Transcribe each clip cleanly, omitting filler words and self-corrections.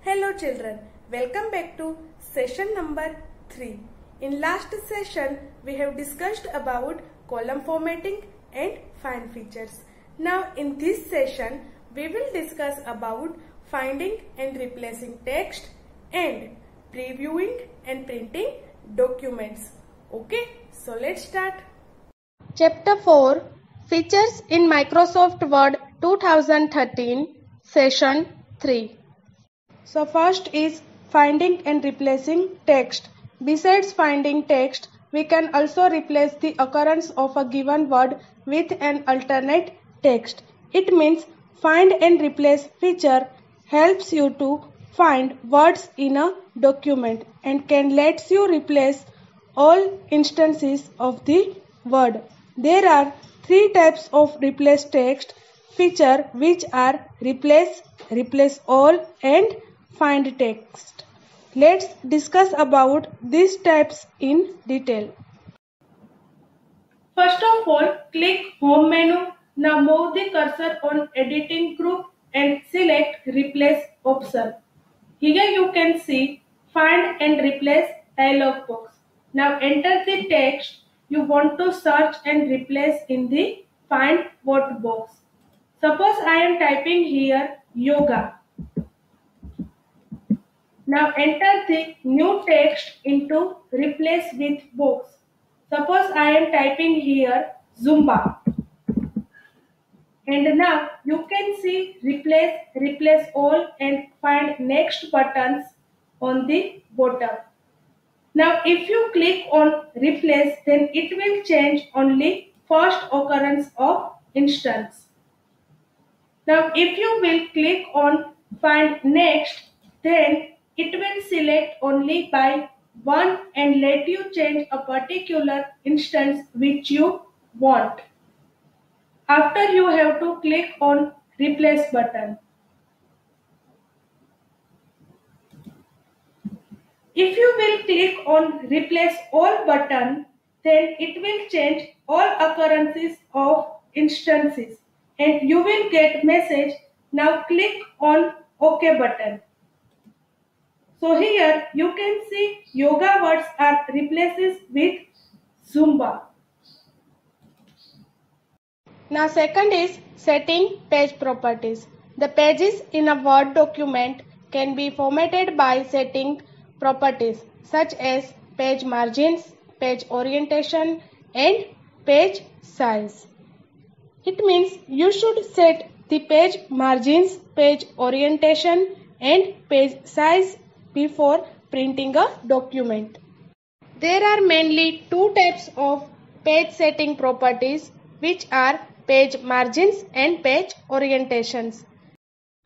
Hello children, welcome back to session number 3. In last session, we have discussed about column formatting and find features. Now in this session, we will discuss about finding and replacing text and previewing and printing documents. Okay, so let's start. Chapter 4 Features in Microsoft Word 2013 Session 3. So first is finding and replacing text. Besides finding text, we can also replace the occurrence of a given word with an alternate text. It means find and replace feature helps you to find words in a document and can lets you replace all instances of the word. There are three types of replace text feature which are replace all and find text. Let's discuss about these types in detail. First of all, click Home menu. Now move the cursor on Editing group and select Replace option. Here you can see Find and Replace dialog box. Now enter the text you want to search and replace in the Find What box. Suppose I am typing here yoga. Now enter the new text into Replace with box. Suppose I am typing here Zumba. And now you can see replace all and find next buttons on the bottom. Now if you click on replace, then it will change only first occurrence of instance. Now if you will click on find next, then it will select only by one and let you change a particular instance which you want. After you have to click on replace button. If you will click on replace all button, then it will change all occurrences of instances and you will get message. Now click on OK button. So here you can see yoga words are replaces with Zumba. Now second is setting page properties. The pages in a Word document can be formatted by setting properties such as page margins, page orientation and page size. It means you should set the page margins, page orientation and page size before printing a document. There are mainly two types of page setting properties which are page margins and page orientations.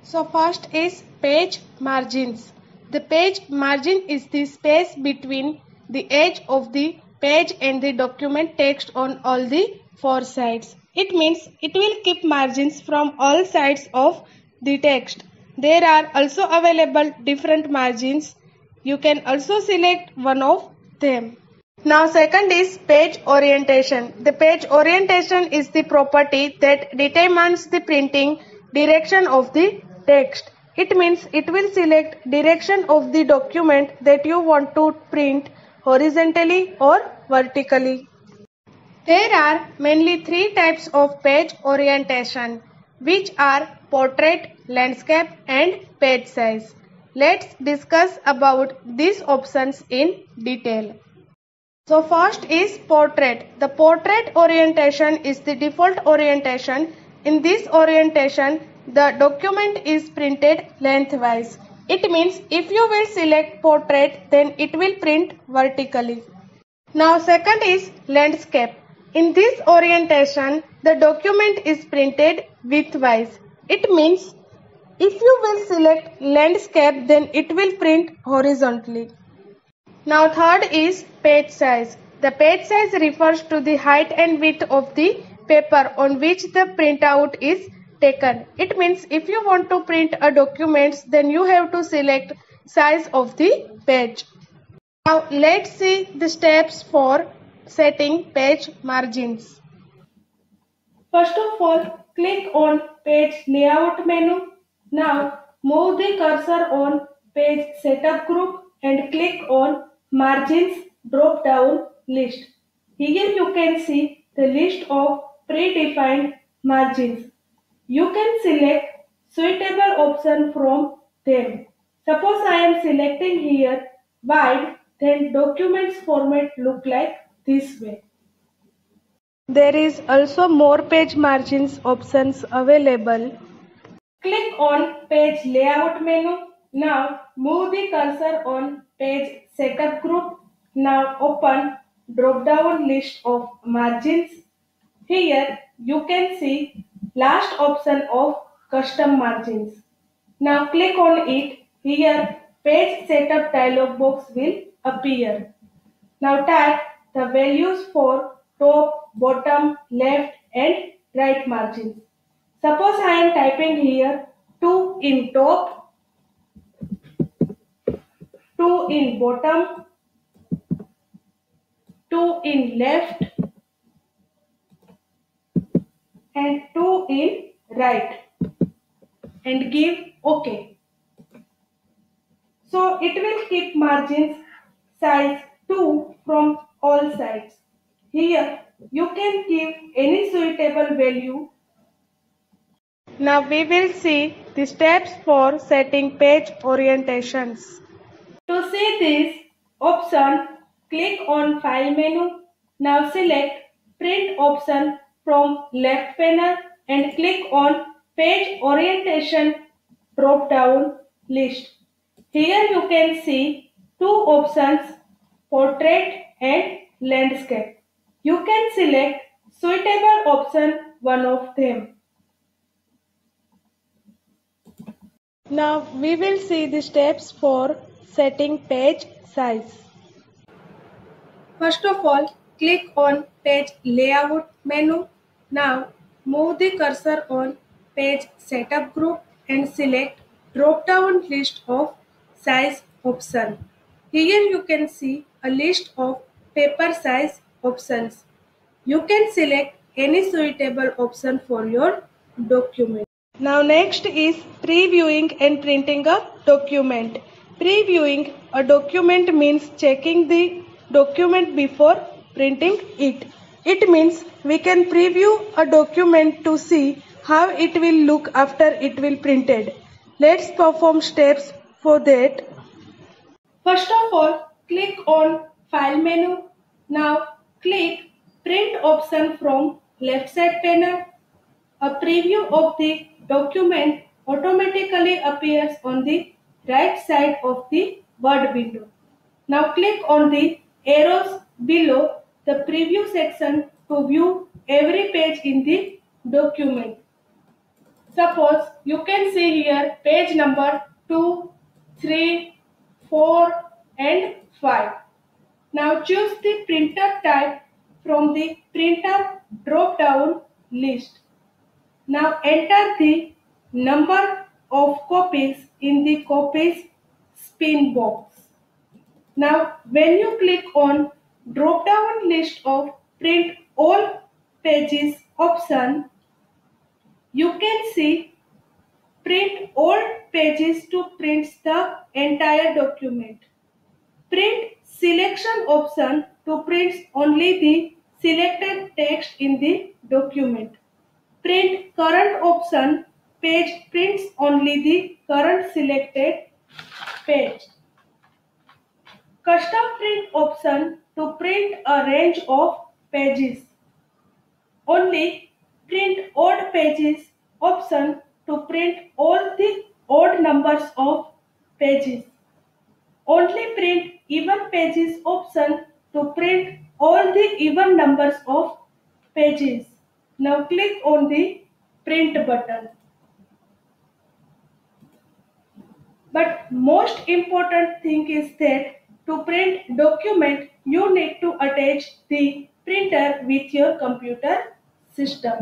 So first is page margins. The page margin is the space between the edge of the page and the document text on all the four sides. It means it will keep margins from all sides of the text. There are also available different margins. You can also select one of them. Now second is page orientation. The page orientation is the property that determines the printing direction of the text. It means it will select direction of the document that you want to print horizontally or vertically. There are mainly three types of page orientation which are portrait, landscape and page size. Let's discuss about these options in detail. So first is portrait. The portrait orientation is the default orientation. In this orientation, the document is printed lengthwise. It means if you will select portrait, then it will print vertically. Now second is landscape. In this orientation, the document is printed widthwise. It means if you will select landscape, then it will print horizontally. Now third is page size. The page size refers to the height and width of the paper on which the printout is taken. It means if you want to print a document, then you have to select size of the page. Now let's see the steps for setting page margins. First of all, click on Page Layout menu. Now move the cursor on page setup group and click on margins drop down list. Here you can see the list of predefined margins. You can select suitable option from them. Suppose I am selecting here wide, then documents format look like this way. There is also more page margins options available. Click on page layout menu. Now move the cursor on page setup group. Now open drop down list of margins. Here you can see last option of custom margins. Now click on it. Here page setup dialog box will appear. Now type the values for top, bottom, left and right margins. Suppose I am typing here 2 in top, 2 in bottom, 2 in left and 2 in right and give OK. So it will keep margins size 2 from all sides. Here you can give any suitable value. Now we will see the steps for setting page orientations. To see this option, click on File menu. Now select Print option from left panel and click on Page Orientation drop-down list. Here you can see two options, Portrait and Landscape. You can select suitable option, one of them. Now we will see the steps for setting page size. First of all, click on Page Layout menu. Now move the cursor on Page Setup group and select drop-down list of size option. Here you can see a list of paper size options. You can select any suitable option for your document. Now next is previewing and printing a document. Previewing a document means checking the document before printing it. It means we can preview a document to see how it will look after it will printed. Let's perform steps for that. First of all, click on File menu. Now click Print option from left side panel. A preview of the document automatically appears on the right side of the Word window. Now click on the arrows below the preview section to view every page in the document. Suppose you can see here page number 2, 3, 4 and 5. Now choose the printer type from the printer drop down list. Now enter the number of copies in the copies spin box. Now when you click on drop down list of print all pages option, you can see print all pages to print the entire document. Print selection option to print only the selected text in the document. Print current option, page prints only the current selected page. Custom print option to print a range of pages. Only print odd pages option to print all the odd numbers of pages. Only print even pages option to print all the even numbers of pages. Now click on the print button. But most important thing is that to print document, you need to attach the printer with your computer system.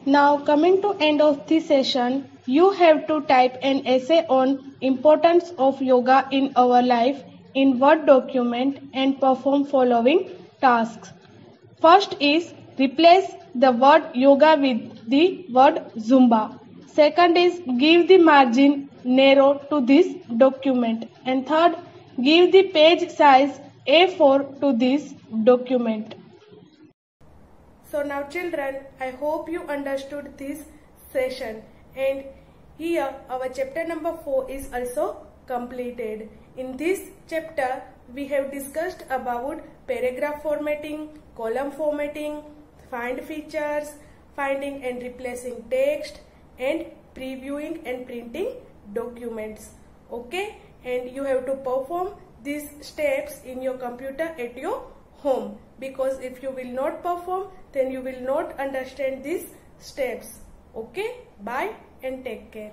Now coming to end of the session, you have to type an essay on importance of yoga in our life in Word document and perform following tasks. First is replace the word yoga with the word Zumba. second is give the margin narrow to this document. And third, give the page size A4 to this document. So now children, I hope you understood this session, and here our chapter number 4 is also completed. In this chapter, we have discussed about paragraph formatting, column formatting, find features, finding and replacing text, and previewing and printing documents. Okay, and you have to perform these steps in your computer at your home, because if you will not perform, then you will not understand these steps. Okay, bye and take care.